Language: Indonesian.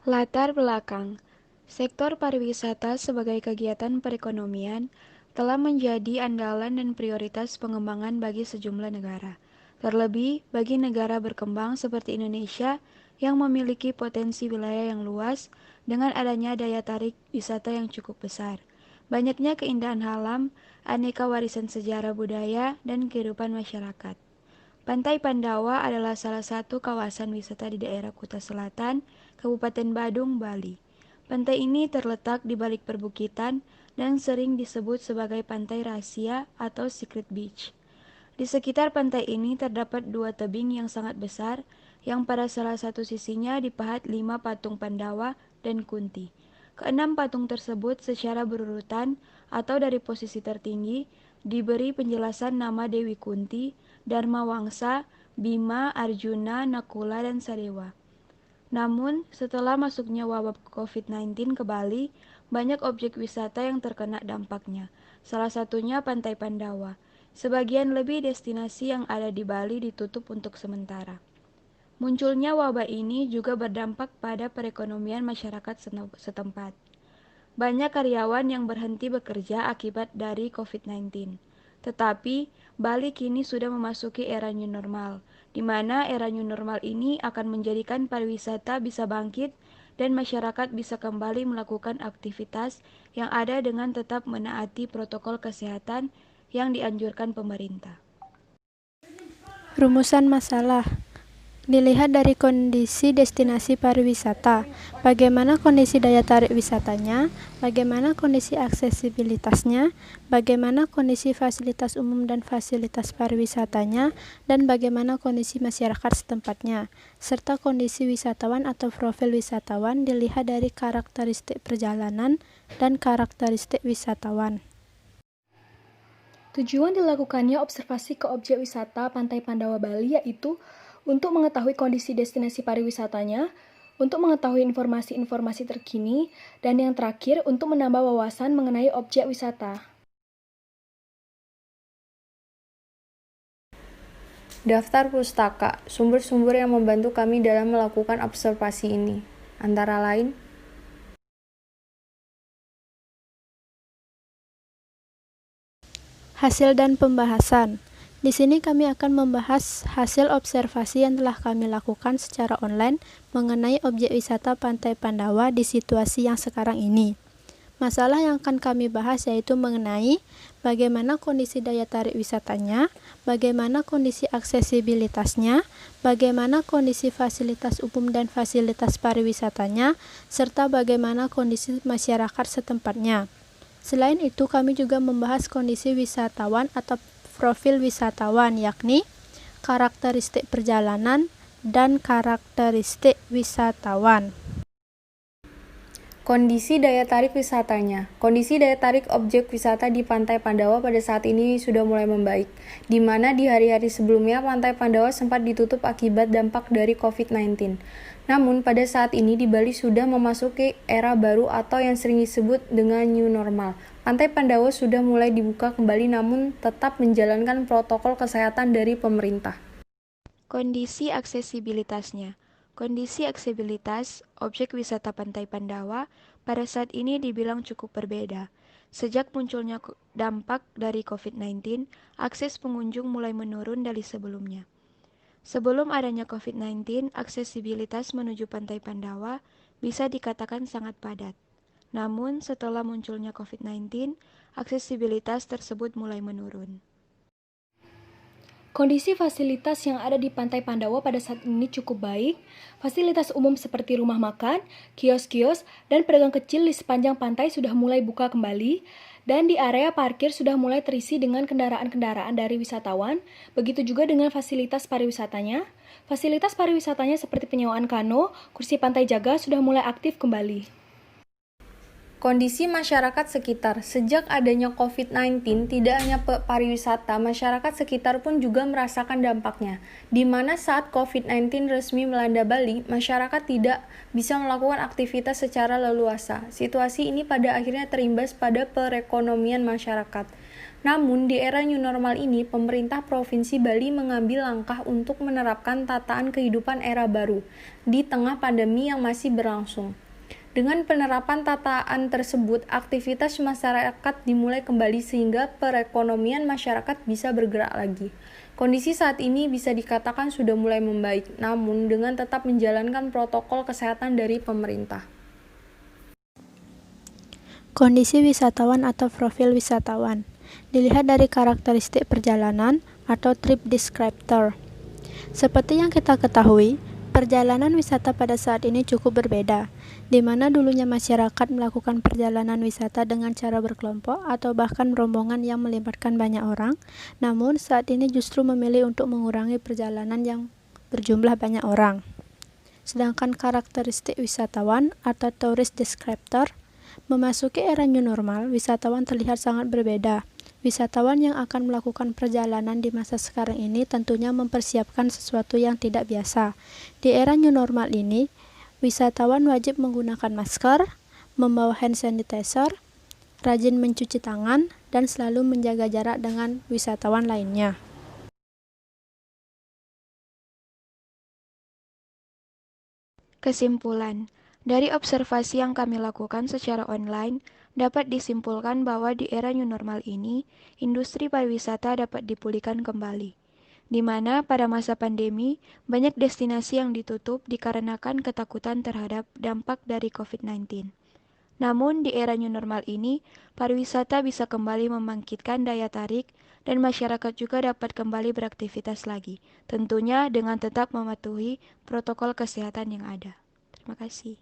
Latar belakang. Sektor pariwisata sebagai kegiatan perekonomian telah menjadi andalan dan prioritas pengembangan bagi sejumlah negara. Terlebih bagi negara berkembang seperti Indonesia yang memiliki potensi wilayah yang luas dengan adanya daya tarik wisata yang cukup besar. Banyaknya keindahan alam, aneka warisan sejarah budaya, dan kehidupan masyarakat. Pantai Pandawa adalah salah satu kawasan wisata di daerah Kuta Selatan, Kabupaten Badung, Bali. Pantai ini terletak di balik perbukitan dan sering disebut sebagai pantai rahasia atau secret beach. Di sekitar pantai ini terdapat dua tebing yang sangat besar, yang pada salah satu sisinya dipahat 5 patung Pandawa dan Kunti. Keenam patung tersebut secara berurutan atau dari posisi tertinggi diberi penjelasan nama Dewi Kunti, Dharma Wangsa, Bima, Arjuna, Nakula, dan Sadewa. Namun, setelah masuknya wabah COVID-19 ke Bali, banyak objek wisata yang terkena dampaknya. Salah satunya Pantai Pandawa. Sebagian lebih destinasi yang ada di Bali ditutup untuk sementara. Munculnya wabah ini juga berdampak pada perekonomian masyarakat setempat. Banyak karyawan yang berhenti bekerja akibat dari COVID-19. Tetapi, Bali kini sudah memasuki era new normal, di mana era new normal ini akan menjadikan pariwisata bisa bangkit dan masyarakat bisa kembali melakukan aktivitas yang ada dengan tetap menaati protokol kesehatan yang dianjurkan pemerintah. Rumusan masalah dilihat dari kondisi destinasi pariwisata, bagaimana kondisi daya tarik wisatanya, bagaimana kondisi aksesibilitasnya, bagaimana kondisi fasilitas umum dan fasilitas pariwisatanya, dan bagaimana kondisi masyarakat setempatnya, serta kondisi wisatawan atau profil wisatawan dilihat dari karakteristik perjalanan dan karakteristik wisatawan. Tujuan dilakukannya observasi ke objek wisata Pantai Pandawa Bali yaitu untuk mengetahui kondisi destinasi pariwisatanya, untuk mengetahui informasi-informasi terkini, dan yang terakhir untuk menambah wawasan mengenai objek wisata. Daftar pustaka, sumber-sumber yang membantu kami dalam melakukan observasi ini, antara lain Hasil dan pembahasan. Di sini kami akan membahas hasil observasi yang telah kami lakukan secara online mengenai objek wisata Pantai Pandawa di situasi yang sekarang ini. Masalah yang akan kami bahas yaitu mengenai bagaimana kondisi daya tarik wisatanya, bagaimana kondisi aksesibilitasnya, bagaimana kondisi fasilitas umum dan fasilitas pariwisatanya, serta bagaimana kondisi masyarakat setempatnya. Selain itu, kami juga membahas kondisi wisatawan atau profil wisatawan, yakni karakteristik perjalanan dan karakteristik wisatawan. kondisi daya tarik wisatanya. Kondisi daya tarik objek wisata di Pantai Pandawa pada saat ini sudah mulai membaik, di mana di hari-hari sebelumnya Pantai Pandawa sempat ditutup akibat dampak dari COVID-19. Namun, pada saat ini di Bali sudah memasuki era baru atau yang sering disebut dengan new normal. Pantai Pandawa sudah mulai dibuka kembali namun tetap menjalankan protokol kesehatan dari pemerintah. Kondisi aksesibilitasnya. Kondisi aksesibilitas objek wisata Pantai Pandawa pada saat ini dibilang cukup berbeda. Sejak munculnya dampak dari COVID-19, akses pengunjung mulai menurun dari sebelumnya. Sebelum adanya COVID-19, aksesibilitas menuju Pantai Pandawa bisa dikatakan sangat padat. Namun, setelah munculnya COVID-19, aksesibilitas tersebut mulai menurun. Kondisi fasilitas yang ada di Pantai Pandawa pada saat ini cukup baik. Fasilitas umum seperti rumah makan, kios-kios, dan pedagang kecil di sepanjang pantai sudah mulai buka kembali. Dan di area parkir sudah mulai terisi dengan kendaraan-kendaraan dari wisatawan. Begitu juga dengan fasilitas pariwisatanya. Fasilitas pariwisatanya seperti penyewaan kano, kursi pantai jaga sudah mulai aktif kembali. Kondisi masyarakat sekitar. Sejak adanya COVID-19, tidak hanya pariwisata, masyarakat sekitar pun juga merasakan dampaknya. Di mana saat COVID-19 resmi melanda Bali, masyarakat tidak bisa melakukan aktivitas secara leluasa. Situasi ini pada akhirnya terimbas pada perekonomian masyarakat. Namun, di era new normal ini, pemerintah Provinsi Bali mengambil langkah untuk menerapkan tataan kehidupan era baru di tengah pandemi yang masih berlangsung. Dengan penerapan tataan tersebut, aktivitas masyarakat dimulai kembali sehingga perekonomian masyarakat bisa bergerak lagi. Kondisi saat ini bisa dikatakan sudah mulai membaik, namun dengan tetap menjalankan protokol kesehatan dari pemerintah. Kondisi wisatawan atau profil wisatawan dilihat dari karakteristik perjalanan atau trip descriptor. Seperti yang kita ketahui, perjalanan wisata pada saat ini cukup berbeda, di mana dulunya masyarakat melakukan perjalanan wisata dengan cara berkelompok atau bahkan rombongan yang melibatkan banyak orang, namun saat ini justru memilih untuk mengurangi perjalanan yang berjumlah banyak orang. Sedangkan karakteristik wisatawan atau tourist descriptor, memasuki era new normal, wisatawan terlihat sangat berbeda. Wisatawan yang akan melakukan perjalanan di masa sekarang ini tentunya mempersiapkan sesuatu yang tidak biasa. Di era new normal ini, wisatawan wajib menggunakan masker, membawa hand sanitizer, rajin mencuci tangan, dan selalu menjaga jarak dengan wisatawan lainnya. Kesimpulan, dari observasi yang kami lakukan secara online, dapat disimpulkan bahwa di era new normal ini, industri pariwisata dapat dipulihkan kembali, di mana pada masa pandemi, banyak destinasi yang ditutup dikarenakan ketakutan terhadap dampak dari COVID-19. Namun, di era new normal ini, pariwisata bisa kembali membangkitkan daya tarik dan masyarakat juga dapat kembali beraktivitas lagi, tentunya dengan tetap mematuhi protokol kesehatan yang ada. Terima kasih.